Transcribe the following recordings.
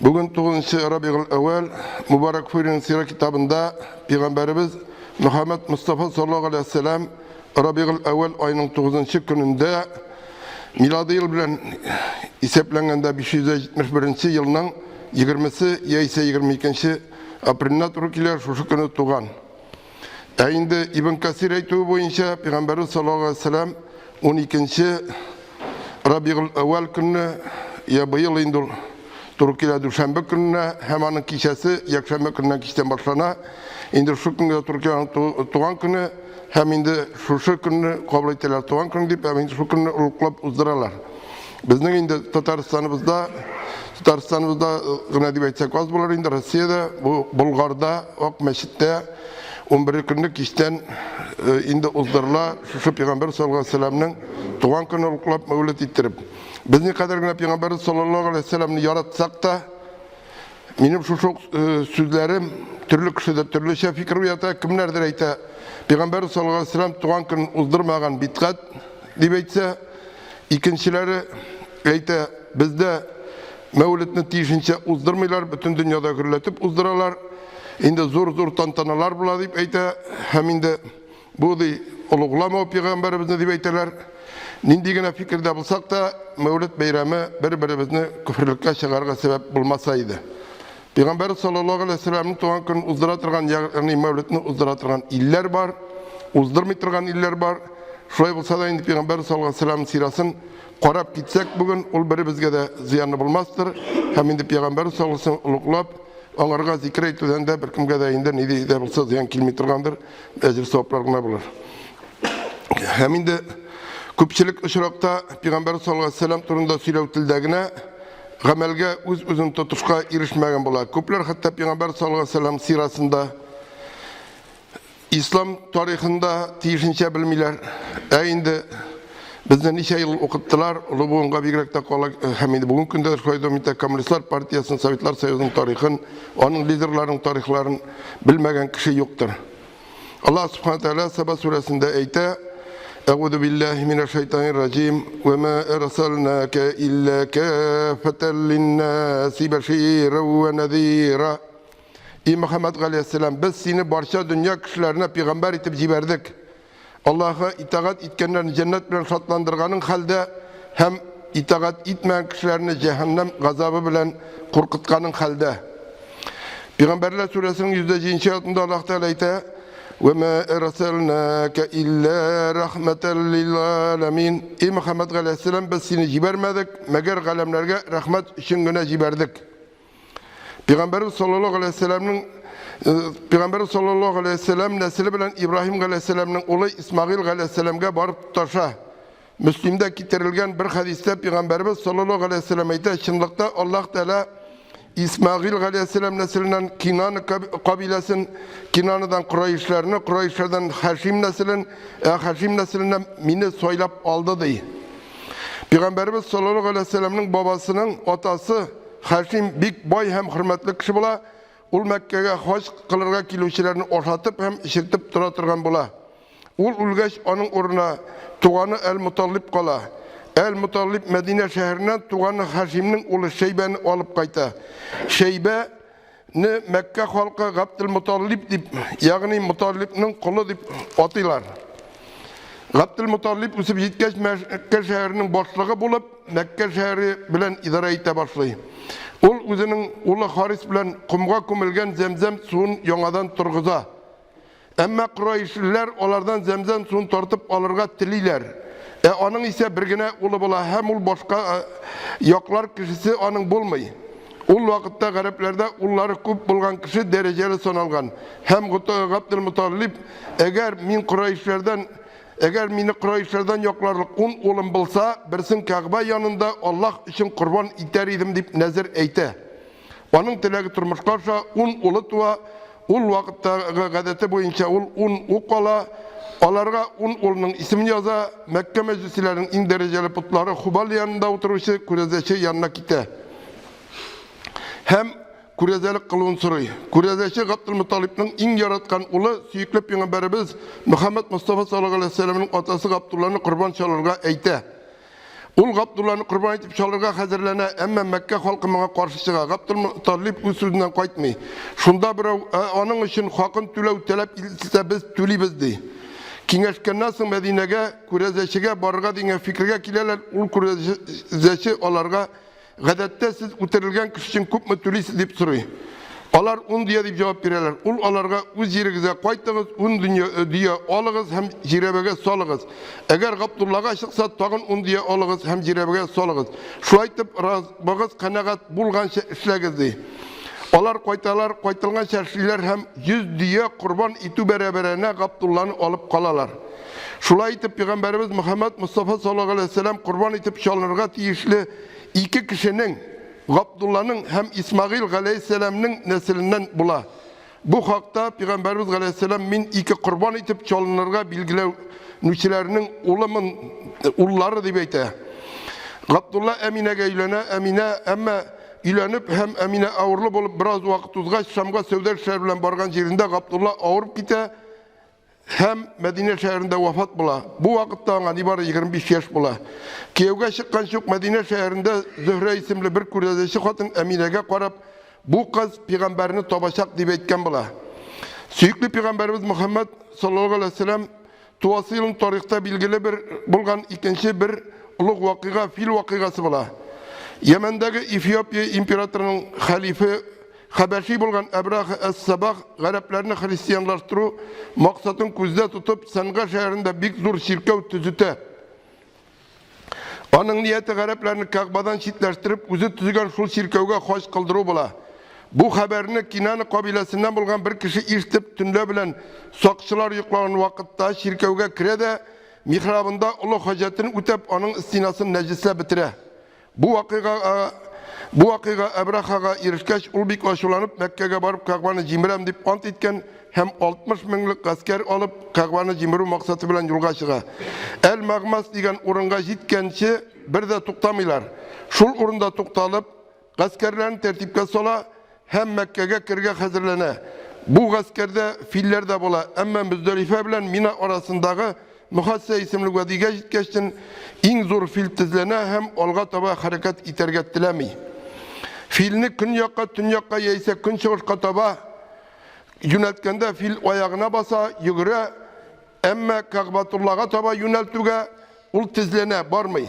Bugün 9. Rabiul Evvel Mübarek Fuyur'un Sira kitabında Peygamberimiz Muhammed Mustafa sallallahu aleyhi ve sellem Rabiul Evvel ayının 9. gününde miladi yıl bilen iseplengende 571 yılının 20'si ise 22. April'na Türkiye'ler şu günü tuğan. Eğinde İbn Kasir aytuğu boyunca Peygamberimiz sallallahu aleyhi ve sellem 12. Rabiul Evvel günü ya bu yıl indul Türkiye'de Düşenbe gününe hemen kişisi Yakşembe gününden kişiden başlana indi şu günde Türkiye'nin tuğan günü hem indi şu günü kabul ettiler tuğan günü deyip hem indi şu günü uluklap uzduralar. Bizden indi Tataristan'ımızda gına deyip etsek az bular indi Rusya'da, Bulgar'da, ok meşitte 11 günlük kişiden indi uzdurla şu Peygamber sallallahu aleyhi ve sellem'nin tuğan günü uluklap mevlet ettirip biz ne kadar güne Peygamber sallallahu aleyhi ve sellem'ni yaratsak da benim şu çok sözlerim türlü kişide türlü fikir uyata kimlerdir ayta Peygamber sallallahu aleyhi ve sellem tuğan günü uzdurmagan bitkat deyip aytsa ikincileri ayta bizde mevlidini tiyişince uzdurmaylar bütün dünyada gürletip uzduralar indi zor tantanalar bula deyip ayta hem indi bu dey uluglama Peygamberimizni deyip aytalar nindigine fikirde bulsak da Mevlid Beyramı bir-birimizni küfürlükке çıkarga sebep bulmasaydı. Peygamber sallallahu aleyhi ve sellem'in tuğan günü uzduratırgan, yani Mevlidini uzduratırgan iller var, uzdurmaytırgan iller var. Şöyle bulsa da indi Peygamber sallallahu aleyhi ve sellem'in sirasını korap gitsek bugün, ol birimizge de ziyanı bulmazdır. Hem indi Peygamber sallallahu aleyhi ve sellem uluklap, onlarga zikir etüden de bir kimge de indi, neydi de bulsa ziyan kilmitirgandır, ecir soplarına bulur. Hem indi köpçülük ışırakta Peygamber sallallahu aleyhi ve sellem turunda söylevtildegine gamelge özün tutuşka erişmegen bolar. Köpler hatta Peygamber sallallahu aleyhi ve sellem sirasında İslam tarihinde tiyişince bilmiler. Eğinde bizden nice yıl okuttular. Ulu buğunga bigrek de kolay hem bugün günde Sovyet Komünistler Partiyası'nın Sovyetler Soyuzu'nun tarihin, onun liderlerinin tarihlerini bilmegen kişi yoktur. Allah subhanahu teala Saba suresinde eyte أعوذ بالله من الشيطان الرجيم وما أرسلناك إلا كافة للناس بشيرا ونذيرا İyi Muhammed Aleyhisselam biz seni barça dünya kişilerine peygamber etip jiberdik. Allah'a itaat etkenlerini cennet bilen şartlandırganın halde hem itaat etmeyen kişilerini cehennem gazabı bilen korkutkanın halde. Peygamberler suresinin 100. ayetinde Allah Teala ayette وَمَا اَرْسَلْنَاكَ اِلَّا رَحْمَةً لِلْعَالَمِينَ Ey Muhammed Aleyhisselam biz seni jibermedik, meğer galemlerge rahmet için güne jiberdik. Peygamberimiz sallallahu aleyhi ve sellem nesili bilen İbrahim Aleyhisselam'ın oğlu İsmail Aleyhisselam'a barıp tutaşa. Müslim'de getirilgen bir hadiste Peygamberimiz sallallahu aleyhi ve sellem ayette şınlıkta Allah Teala İsmail Aleyhisselam nesilinden Kinan kabilesin, Kinan'dan Kureyşlerden Haşim nesilin, Haşim nesilinden mini soylap aldı diye. Peygamberimiz sallallahu aleyhi ve sellem'in babasının atası Haşim büyük boy hem hürmetli kişi bula, ul Mekke'ye hoş kılırga kilişlerini ortatıp hem işirtip duratırgan bula. Ul ulgeç onun uğruna tuğanı El-Mutallib kala. El-Mutallib Medine şehrinden tuğanı Haşim'nin ulu Şeybe'ni alıp kayta. Şeybe'ni Mekke halkı Abdülmutallib deyip, yani Mutallib'nin kulu deyip atıyorlar. Abdülmutallib usip yetkeç Mekke şehrinin başlığı bulup Mekke şehri bilen idare ete başlıyor. Ol özünün ulu Haris bilen kumga kumilgen zemzem suyun yonadan turguza. Ama Kureyşliler onlardan zemzem suyun tortup alırga tililer. Onun ise birgine ulu bula hem ul başka yoklar kişisi onun bulmayı. Ul vakitte gariplerde ulları küp bulgan kişi dereceli sonalgan. Hem Abdülmutallib eğer mini Kureyşlerden yoklarlık ulum bulsa birsin Kağba yanında Allah için kurban iter idim deyip nezir eyte. Onun tilegi turmuşkarsa ulu tuva ul vakitte gadeti boyunca ukala onlarga ulunun ismini yaza Mekke meclisilerin in dereceli putları Hubal yanında oturuşu Kurezeşi yanına gitti. Hem Kurezelik kılığın sırayı. Kurezeşi Abdülmuttalib'nin in yaratkan ulu süyüklü Peygamberimiz Muhammed Mustafa sallallahu aleyhi ve sellem'in atası Abdullah'ın kurban çalırga eyte. Ул Габдулланы курбан итеп чалырга хәзерләнә, әмма Мәккә халкы моңа каршы чыга. Габдулмуталиб үз сүзеннән кайтмый. Шунда берәү аның өчен хакын түләү таләп итсә, без түлибез ди. Киңәшкәннән соң Мәдинәгә күрәзәчегә барырга дигән фикергә киләләр. Ул күрәзәче аларга гадәттә сез үтерелгән кеше өчен күпме түлисез дип сорый. Алар 10 дия дип җавап бирәләр. Ул аларга үз җирегезгә кайтыгыз, 10 дия алыгыз һәм җирәбәгә салыгыз. Әгәр Габдуллага чыкса, тагын 10 дия алыгыз һәм җирәбәгә салыгыз. Шулай итеп, разыбыгыз канәгать булганча эшләгез ди. Алар кайталар, кайтылганча эшлиләр һәм 100 дия курбан итү бәрабәренә Габдулланы алып калалар. Шулай итеп, Пәйгамбәрбез Мөхәммәд Мустафа саллаллаху алейһи ва сәллям курбан итеп чалынырга тиешле 2 кешенең Габдулланың һәм Исмагил галейһиссәламның нәселеннән була. Бу хакта Пәйгамбәрбез галейһиссәлам мин 2 курбан итеп чалынырга билгеләүчеләрнең уллары дип әйтә. Габдулла Әминәгә өйләнә, Әминә әмма өйләнеп һәм Әминә авырлы булып бераз вакыт узгач Шамга сәүдә эшләре белән барган җирендә Габдулла авырып китә һәм Мәдинә шәһәрендә вафат була. Бу вакытта аңа нибары 25 яшь була. Кияүгә чыккан чук Мәдинә шәһәрендә Зөһрә исемле бер күрәзәче хатын Әминәгә карап, бу кыз пәйгамбәрне табачак дип әйткән була. Сөйкле пәйгамбәрбез Мөхәммәд саллаллаху алейһи ва сәллям туасы елның тарихта билгеле бер булган икенче бер улуг вакыйга фил вакыйгасы була. Йәмәндәге Эфиопия императорының халифе Хәбәши булган Әбраха әс-Сабах гарәпләрне христианлаштыру максатын күздә тотып Санга шәһәрендә бик зур чиркәү төзетә. Аның нияте гарәпләрне Кәгъбадан читләштереп, үзе төзегән шул чиркәүгә хаҗ кылдыру була. Бу хәбәрне Кинана кабиләсеннән булган бер кеше ишетеп, төнлә белән сакчылар йоклаган вакытта чиркәүгә керә дә михрабында улы хаҗәтен үтәп, аның стенасын нәҗисләп бетерә. Бу вакыйга Әбрахага ирешкәч, ул бик ачуланып Мәккәгә барып Кәгъбаны җимерәм дип ант иткән һәм 60 меңлек гаскәр алып Кәгъбаны җимерү максаты белән юлга чыга. Әл-Магмас дигән урынга җиткәнче бер дә туктамыйлар. Шул урында тукталып, гаскәрләрне тәртипкә сала һәм Мәккәгә кергә хәзерләнә. Бу гаскәрдә филләр дә була, әмма Мөздәлифә белән Мина арасындагы Мөхәссә исемле вадигә җиткәчтен иң зур фил тезләнә һәм алга таба хәрәкәт итәргә теләми. Филне көньякка, төньякка яисә көнчыгышка таба юнәлткәндә фил аягына баса, йөгерә, әмма Кәгъбатуллага таба юнәлтүгә ул тезләнә, бармый.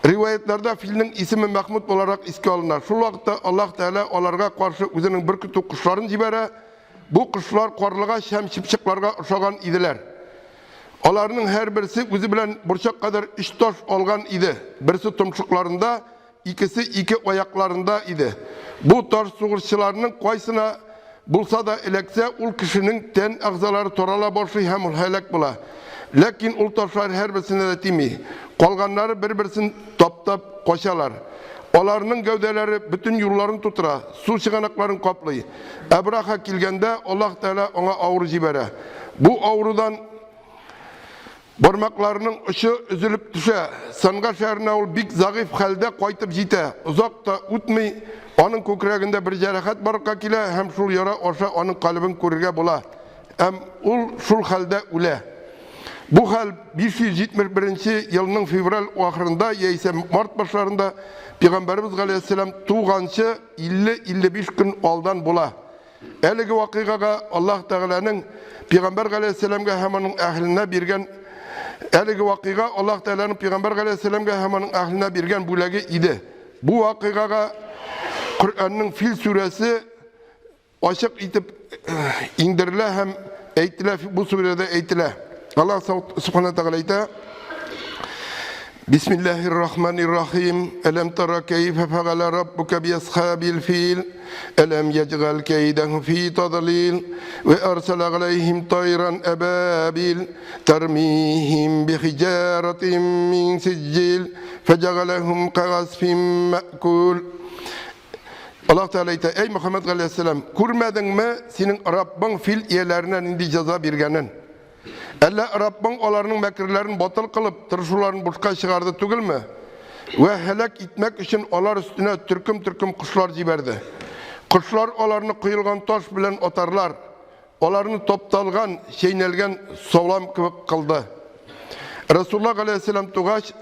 Риваятларда филнең исеме Мәхмүд буларак искә алына. Шул вакытта Аллаһ Тәгалә аларга каршы үзенең бер көтү кошларын җибәрә. Бу кошлар карлыга һәм чипчыкларга ошаган иделәр. Аларның һәр берсе үзе белән бурчак кадәр 3 таш алган иде. Берсе томшыкларында, икесе 2 аякларында иде. Бу таш сугырчыларның кайсына булса да эләксә, ул кешенең тән әгъзалары тарала башлый һәм ул һәлак була. Ләкин ул ташлар һәр берсенә дә тими. Калганнары бер-берсен таптап качалар. Аларның гәүдәләре бүтән юлларын тутыра, су чыганакларын каплый. Әбраха килгәндә Аллаһ Тәгалә аңа авыр җибәрә. Бу авырудан бармакларының ұшы үзіліп түшә. Санга шәһәренә ул бик зәгыйф хәлдә кайтып җитә. Озак та үтмей, аның күкрәгендә бер җәрәхәт барга килә һәм шул яра аша аның калыбын күрергә була. Һәм ул шул хәлдә үлә. Бу хәл 571 елның февраль ахырында яисә март башларында Пәйгамбәрбез галейһиссәлам туганчы 50-55 көн алдан була. Әлеге вакыйгага Аллаһ Тәгаләнең Пәйгамбәр галейһиссәламга һәм аның әһленә биргән Әлеге вакыйга Аллаһ Тәгаләнең Пәйгамбәр галейһиссәламга һәм аның әһленә биргән бүләге иде. Бу вакыйгага Коръәннең Фил сүрәсе ачык итеп индерелә һәм әйтелә, бу сүрәдә әйтелә. Аллаһ Субханаһу Тәгалә әйтә: Бисмиллаһир-рахманир-рахим. Алам тара кайфа фагала раббука би асхабил фил. Алам яджгал кайдахум фи тадлил ва арсала алейхим тайран абаbil tarmihim bi hijaratin min sijil fajagalahum ka'asfin ma'kul. Allah Teala ayta: Ey Muhammed Aleyhisselam, күрмәдеңме синең Раббың фил ияләренә нинди җәза биргәнен? Әллә Раббың аларның мәкерләрен батыл кылып, тырышуларын бушка чыгарды түгелме? Вә һәлак итмәк өчен алар өстенә төркем-төркем кошлар җибәрде. Кошлар аларны кыйлган таш белән атарлар. Аларны топталган, чәйнәлгән салам кебек кылды. Расулла Алейхиссалам тугач,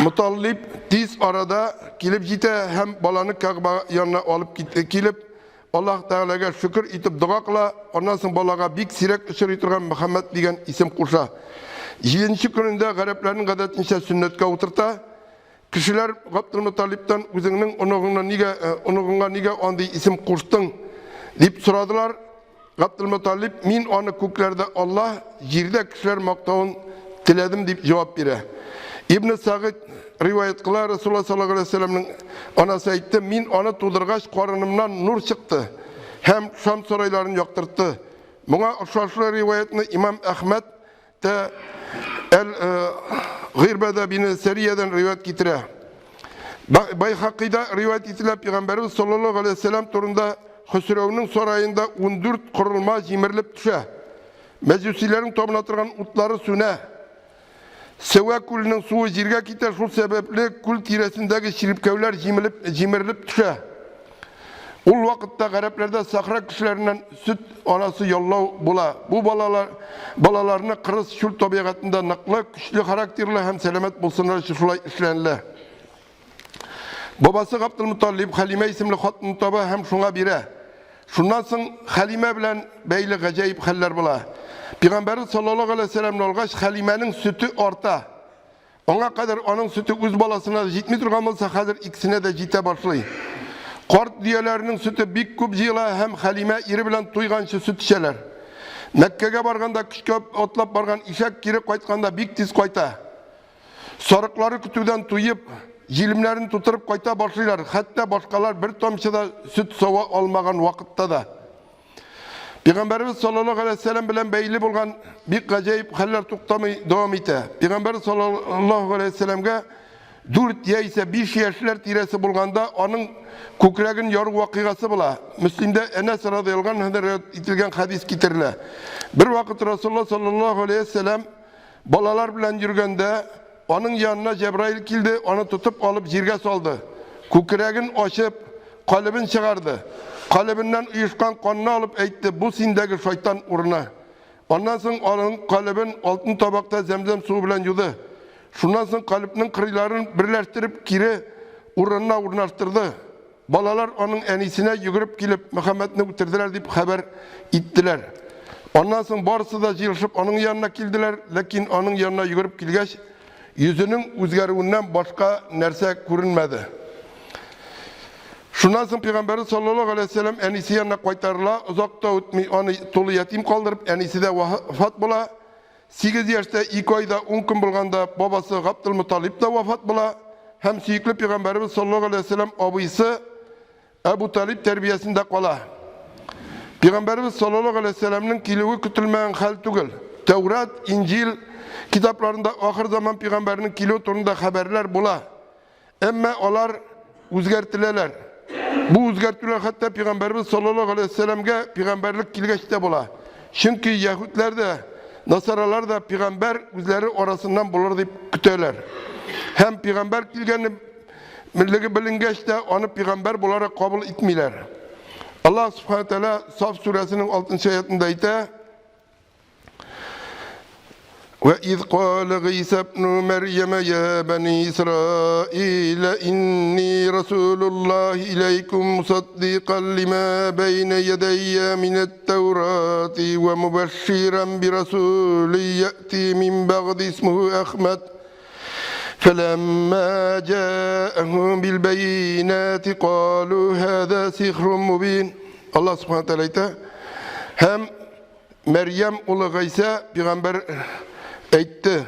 Mutallib tez arada kelip jite hem balanı Ka'ba yanına alıp kelip Allah Teala'ga şükür etip dua kıla. Ondan sonra balaga bik sirek üşür turgan Muhammed degan isim kursa. 7. gününde gariplerin gadetince sünnetka oturta. Kişiler Abdülmuttalib'den özünün onuğuna niga onday isim kurstun deyip soradılar. Abdülmuttalib min onu köklerde Allah yerde kişiler maktavın diledim deyip cevap bire. İbn-i Sa'id rivayet kılar Resulullah sallallahu aleyhi ve sellem'nin anası aytdı. Min onu tuğdırgaç korunumdan nur çıktı. Hem Şam saraylarını yaktırttı. Buna aşağı rivayetini İmam Ahmet de Gırbede bin Seriye'den rivayet getire. Bayhaqida rivayet etilen Peygamberimiz sallallahu aleyhi ve sellem turunda Hüsrev'nin sarayında 14 kurulma jimirlip düşe. Mecusilerin topuna oturgan utları süne. Seva kulunun suyu jirge kiter, şu sebeple kul tiresindeki şiripkevler jimirlip düşe. Ul vakitte gareplerde sakra kişilerinden süt anası yollav bula. Bu balalarını kırız şul tabiatında naklı, güçlü karakterli hem selamet bulsunlar şulay işlenle. Babası Abdülmuttalib Halime isimli hatun taba hem şuna bire. Şundan sonra Halime bilen beyli gacayip haller bula. Peygamberi sallallahu aleyhi ve sellem'le olgaç Halime'nin sütü orta. Ona kadar onun sütü üz balasına jitmi durgan bolsa hazır ikisine de jite başlay. Kort diyelerinin sütü bik küp jıyla hem Halime iri bilen tuygançı süt içeler. Mekke'ge barganda küçköp otlap bargan işek kiri koytkanda bik tiz koyta. Sarıkları kütüden tuyup jilimlerini tuturup koyta başlaylar. Hatta başkalar bir tomçıda süt sova olmagan vakitte da. Peygamberimiz sallallahu aleyhi ve sellem bilen beyli bulgan bir gacayip haller tuktamı devam ete. Peygamberimiz sallallahu aleyhi ve sellem'ge 4 ise 5 yaşlar tiresi bulganda onun kukregin yorug vakigası bula. Müslim'de Enes radıyallahu anh itilgen hadis getirile. Bir vakit Resulullah sallallahu aleyhi ve sellem balalar bilen yürgende onun yanına Cebrail kildi, onu tutup alıp jirge saldı. Kukregin açıp kalbin çıkardı. Kalbinden uyuşkan kanını alıp eğitti. Bu sindeki şeytan uğruna. Ondan sonra onun kalbin altın tabakta zemzem suyu bilen yudu. Şundan sonra kalbinin kırılarını birleştirip kiri uğruna uğrunlaştırdı. Balalar onun enisine yugurip gelip Muhammed'ini bitirdiler deyip haber ittiler. Ondan sonra barısı da yılışıp onun yanına kildiler. Lakin onun yanına yugurip kilgeç yüzünün üzgarinden başka nerse görünmedi. Şundan sonra Peygamberi sallallahu aleyhi ve sellem enisi yanına koytarıla, uzakta ötmeyi onu tolu yetim kaldırıp enisi de vefat bula. 8 yaşta 2 ayda 10 gün bulganda babası Abdülmuttalib de vefat bula. Hem süyüklü Peygamberimiz sallallahu aleyhi ve sellem abisi Ebu Talib terbiyesinde kala. Peygamberimiz sallallahu aleyhi ve sellem'nin kiluğu kütülmeyen hal tügül. Tevrat, İncil kitaplarında ahir zaman Peygamberinin kiluğu turunda haberler bula. Ama onlar özgertileler. Bu özgertiler hatta Peygamberimiz sallallahu aleyhi ve sellem'ge peygamberlik kilgeçte bula. Çünkü Yahudiler de Nasaralar da peygamber üzeri orasından bulur deyip kütüyorlar. Hem peygamber kilgeni milligi bilingeç de onu peygamber bularak kabul etmiyorlar. Allah subhanahu teala Saf suresinin 6. ayetinde ayette وَإِذْ قَالَ غِيسَ ابْنُ مَرْيَمَ يَا بَنِي إِسْرَائِيلَ إِنِّي رَسُولُ اللّٰهِ إِلَيْكُمْ مُصَدِّقًا لِمَا بَيْنَ يَدَيَّ مِنَ التَّوْرَاةِ وَمُبَشِّرًا بِرَسُولٍ يَأْتِي مِنْ بَعْدِي اسْمُهُ أَحْمَدُ فَلَمَّا جَاءَهُمْ بِالْبَيِّنَاتِ قَالُوا هَذَا سِحْرٌ مُبِينٌ Allah subhanahu teala hem Meryem oğlu Gayse peygamber etti.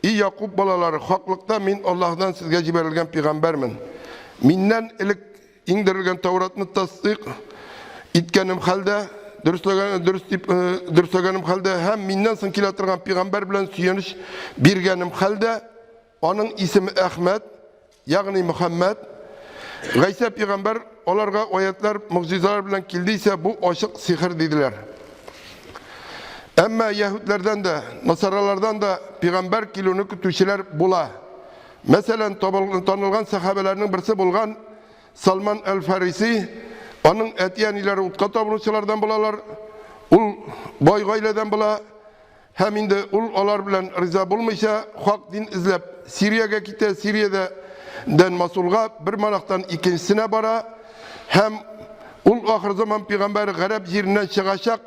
İyi Yakup balaları haklıkta min Allah'tan sizge ciberilgen peygambermin. Minden ilik indirilgen Tevrat'ını tasdik itkenim halde dürüstlögenim halde hem minden sınkilatırgan peygamber bilen süyeniş birgenim halde onun ismi Ahmet yani Muhammed. Gayse peygamber onlarga ayetler, mucizeler bilen kildiyse bu aşık sihir dediler. Ama Yahudilerden de, Nasaralardan da peygamber kilonu kütüşüler bula. Mesela tanılgan sahabelerinin birisi bulgan Salman el-Farisi, onun etiyanileri utka tabloçulardan bulalar, ul boy gayleden bula, hem indi olar bilen rıza bulmaysa hak din izlep Suriye'ye gite, Suriye'den Masul'a bir manaktan ikincisine bara, hem ahir zaman peygamberi garip yerinden çıkacak,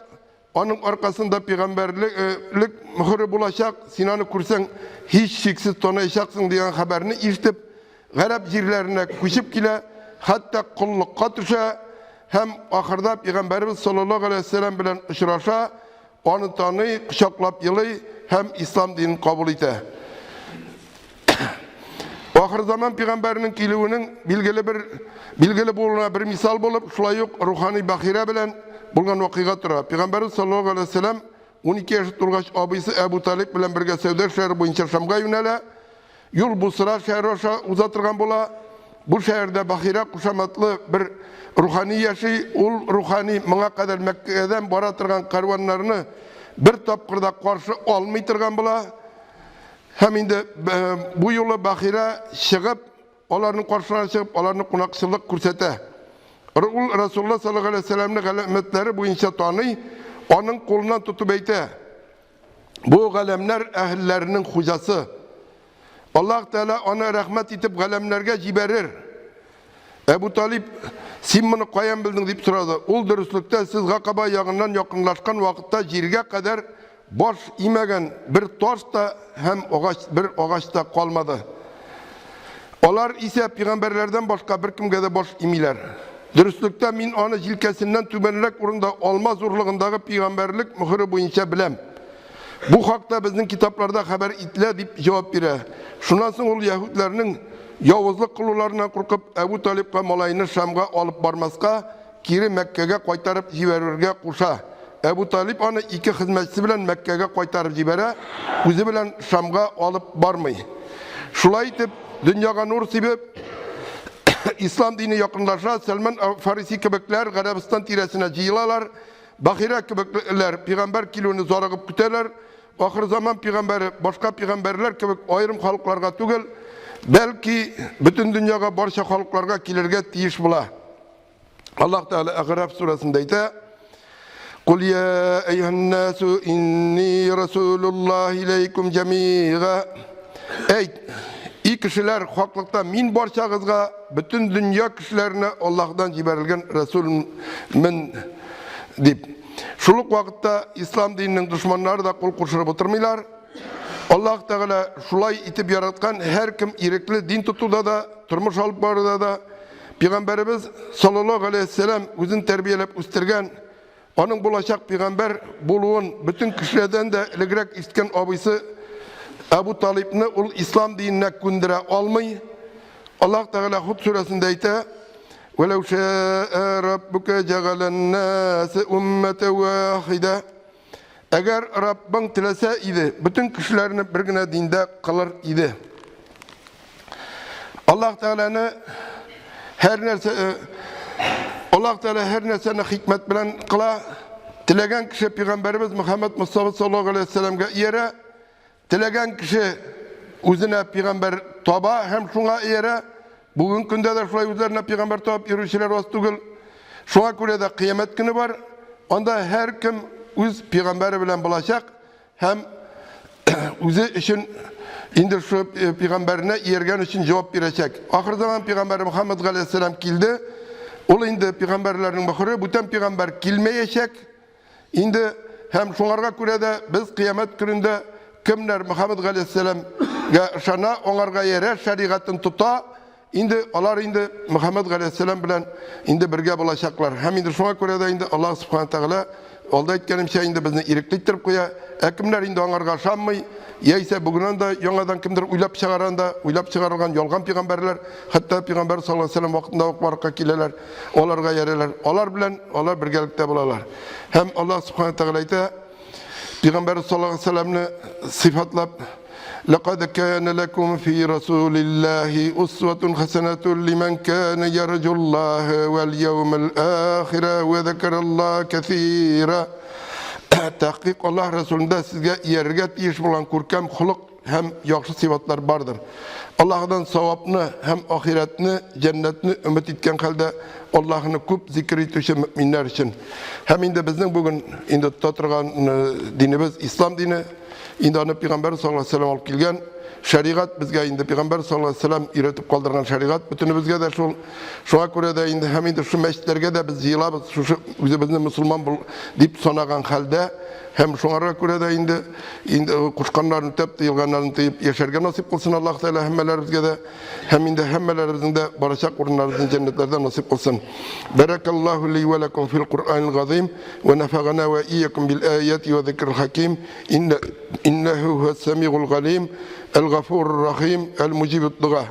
onun arkasında peygamberlik mührü bulaşak, Sinan'ı kursan hiç şiksiz tonayacaksın diyen haberini işitip, garip yerlerine kuşup gile, hatta kullukka düşe, hem ahirda Peygamberimiz sallallahu aleyhi ve sellem bilen uçraşa, onu tanıyı, kuşaklap yılı, hem İslam dinini kabul ete. Ahir zaman Peygamberinin kilivinin bilgili buluna bir misal bulup, şulay yok ruhani bahire bilen bulgan vakıga tura. Peygamberimiz sallallahu aleyhi ve sellem 12 yaşlı turgaç abisi Ebu Talib bilen birge Sevder şehri boyunca Şam'a yönele, yol bu sıra şehri uzatırgan bola, bu şehirde bahire kuşamatlı bir ruhani yaşı, ol ruhani mına kadar Mekke'den baratırgan karvanlarını bir tapkırda karşı olmaytırgan bola, hem indi bu yolu bahire çıkıp, onların karşılarına çıkıp, onların kunakçılık kursete. Resulullah sallallahu aleyhi ve sellem'in galemetleri bu inşa tanıy, onun kolundan tutup eyte. Bu galemler ehillerinin hocası. Allah Teala ona rahmet etip galemlerge ciberir. Ebu Talib, sen bunu koyan bildin deyip soradı. Ol dürüstlükte siz Gakaba yağından yakınlaşkan vakitte jirge kadar boş imegen bir taş da hem bir ağaçta kalmadı. Onlar ise peygamberlerden başka bir kimge de boş imiler. Dürüstlükte min onu jilkesinden tübenirek urunda olmaz urluğundaki peygamberlik mührü boyunca bilem. Bu hakta bizim kitaplarda haber itle deyip cevap bire. Şundan sonra ol Yahudilerinin yavuzluk kılılarına korkup Ebu Talib'e malayını Şam'a alıp barmaska, kiri Mekke'ye kaytarıp jiberirge kuşa. Ebu Talib onu iki hizmetçisi bilen Mekke'ye kaytarıp jibere, kuzi bilen Şam'a alıp barmay. Şulay etip dünyaya nur sebep İslam dini yakınlaşa, Selman Farisi köbekler Arabistan tiresine cıyılalar, Bahire köbekler peygamber kilonu zoragıp küterler, ahir zaman peygamberi, başka peygamberler köbek ayrım halklarga tügel, belki bütün dünyaya barşa halklarga kilirge tiyiş bula. Allah Teala Araf suresindeydi. Kul ya eyyühennâsü inni Resulullah ileykum cemîgâ. Ey kişiler haklıkta min barşağızga bütün dünya kişilerine Allah'tan ciberilgen Resulümün deyip. Şuluk vakitte İslam dininin düşmanları da kul kurşurup oturmaylar. Allah Teala şulay itip yaratkan her kim irikli din tutuda da, turmuş alıp barıda da, Peygamberimiz sallallahu aleyhi ve sellem özün terbiyelep üstirgen, onun bulaşak peygamber buluğun bütün kişilerden de iligirek istken abisi Ebu Talib'ni ul İslam dinine gündire almayı. Allah Teala Hud suresinde ise وَلَوْ شَاءَ رَبُّكَ جَعَلَ النَّاسِ أُمَّةً وَاحِدَةً. Eğer Rabbin dilese idi, bütün kişilerini bir güne dinde kalır idi. Allah Teala'nı her nerseni hikmet bilen kıla, dilegen kişi Peygamberimiz Muhammed Mustafa sallallahu aleyhi ve sellem'e yere, dilegen kişi özüne peygamber toba hem şuna yere, bugün günde de şuraya üzerine peygamber topap yürüyüşler vastugul. Şuna göre de kıyamet günü var. Onda her kim öz peygamberi bilen bulaşak, hem özü için indi şu peygamberine yergen için cevap verecek. Ahir zaman Peygamber Muhammed aleyhisselam kildi. Ol indi peygamberlerin bakırı, bütün peygamber kilmeyecek. İndi hem şunlarga göre de biz kıyamet gününde kimler Muhammed aleyhisselam şana onlarga yere şeriatın tuta, indi onlar indi Muhammed aleyhisselam bilen indi birge bulaşaklar. Hem indi şuna göre de indi Allah subhanahu teala olda etkenim şey indi bizni irikliktirip koya. Kimler indi onlarga şanmay, yeyse bugünden de yanadan kimdir uylap çıkarılgan yolgan peygamberler, hatta Peygamber sallallahu aleyhi ve sellem vaktinde okbarıkka kileler, onlarga yereler. Onlar bilen, onlar birgelikte bulalar. Hem Allah subhanahu teala ise Peygamber sallallahu aleyhi ve sellem'ni sıfatlap لَقَدْ كَانَ لَكُمْ فِي رَسُولِ اللّٰهِ أُسْوَةٌ حَسَنَةٌ لِمَنْ كَانَ يَرْجُ اللّٰهَ وَالْيَوْمَ الْآخِرَ وَذَكَرَ اللّٰهَ كَثِيرًا. Tahkik Allah Resulü'nde sizge yerget iş bulan kurkem huluk hem yakşı sıfatlar vardır. Allah'dan sevapını hem ahiretini, cennetini ümit etken halde Allah'ını küp zikir etişi müminler için. Hem indi bizim bugün indi tuturgan dinimiz İslam dini. Инде аны Пәйгамбәр саллаллаһу алейһи ва саллям алып килгән. Шәригать безгә инде Пәйгамбәр саллаллаһу алейһи ва саллям өйрәтеп калдырган шәригать бөтенебезгә дә шул. Шуңа күрә дә инде һәм инде шу мәчетләргә дә без җыелабыз, шушы үзебезне мөселман дип санаган хәлдә. Һәм шуңарга күрә дә инде кушканнарны тәп, тыелганнарны тыеп яшәргә насип кылсын Аллаһ Тәала һәммәләребезгә дә. Һәм инде һәммәләребезнең дә барачак урыннарыбызны җәннәтләрдә насип кылсын. Баракаллаху ли ва лакум фил Qur'анил газим ва нафагана ва iyyakum bil ayati wa dhikril hakim innahu huwas samiul alim al ghafurur rahim al mujibud du'a.